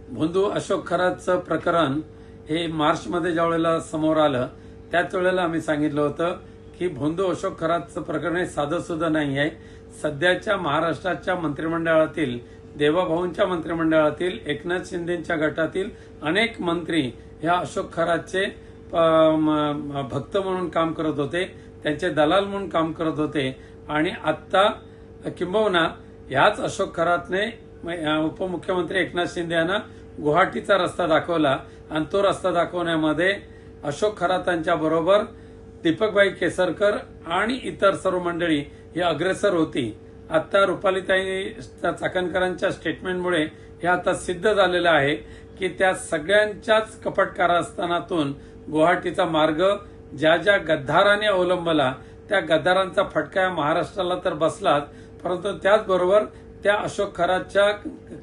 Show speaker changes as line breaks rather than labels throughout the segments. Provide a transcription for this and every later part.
भोंदू अशोक खरातचं प्रकरण हे मार्चमध्ये ज्या वेळेला समोर आलं त्याच वेळेला आम्ही सांगितलं होतं की भोंदू अशोक खरातचं प्रकरण हे साधं सुद्धा नाही आहे. सध्याच्या महाराष्ट्राच्या मंत्रिमंडळातील, देवाभाऊंच्या मंत्रिमंडळातील, एकनाथ शिंदेच्या गटातील अनेक मंत्री ह्या अशोक खरातचे भक्त म्हणून काम करत होते, त्यांचे दलाल म्हणून काम करत होते. आणि आता किंबहुना ह्याच अशोक खरातने उपमुख्यमंत्री एकनाथ शिंदे यांना गुवाहाटीचा रस्ता दाखवला आणि तो रस्ता दाखवण्यामध्ये अशोक खरातांच्या बरोबर दीपकभाई केसरकर आणि इतर सर्व मंडळी ही अग्रेसर होती. आता रुपालीताई चाकणकरांच्या स्टेटमेंटमुळे हे आता सिद्ध झालेलं आहे की त्या सगळ्यांच्याच कपट कारस्थानातून गुवाहाटीचा मार्ग ज्या ज्या गद्दाराने अवलंबला त्या गद्दारांचा फटका महाराष्ट्राला तर बसलाच, परंतु त्याचबरोबर त्या अशोक खरातच्या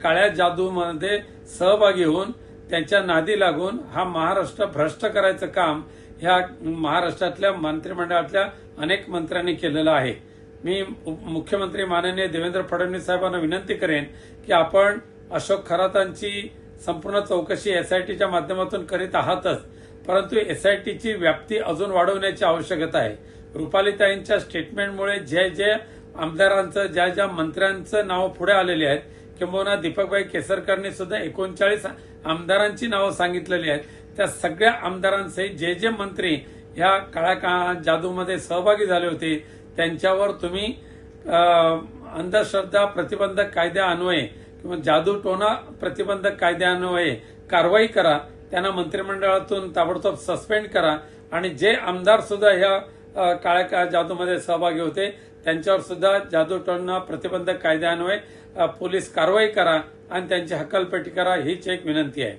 काळ्या जादूमध्ये सहभागी होऊन त्यांच्या नादी लागून हा महाराष्ट्र भ्रष्ट करायचं काम ह्या महाराष्ट्रातल्या मंत्रिमंडळातल्या अनेक मंत्र्यांनी केलेलं आहे. मी मुख्यमंत्री माननीय देवेंद्र फडणवीस साहेबांना विनंती करेन की आपण अशोक खरातांची संपूर्ण चौकशी एसआयटीच्या माध्यमातून करीत आहातच, परंतु एसआयटीची व्याप्ती अजून वाढवण्याची आवश्यकता आहे. रुपालीताईंच्या स्टेटमेंटमुळे जे आमदारांचं, ज्या मंत्र्यांचं नाव पुढे आलेली आहेत, किंबहुना दीपकभाई केसरकरने सुद्धा 39 आमदारांची नावं सांगितलेली आहेत, त्या सगळ्या आमदारांसहित जे मंत्री या काळ्या जादूमध्ये सहभागी झाले होते त्यांच्यावर तुम्ही अंधश्रद्धा प्रतिबंधक कायद्यान्वये किंवा जादूटोणा प्रतिबंधक कायद्यान्वये कारवाई करा, त्यांना मंत्रिमंडळातून ताबडतोब सस्पेंड करा आणि जे आमदार सुद्धा ह्या काळ्या जादूमध्ये सहभागी होते त्यांच्यावर सुद्धा जादूटोणा प्रतिबंधक कायद्यान्वये पोलीस कारवाई करा आणि त्यांची हकालपट्टी करा, हीच एक विनंती आहे.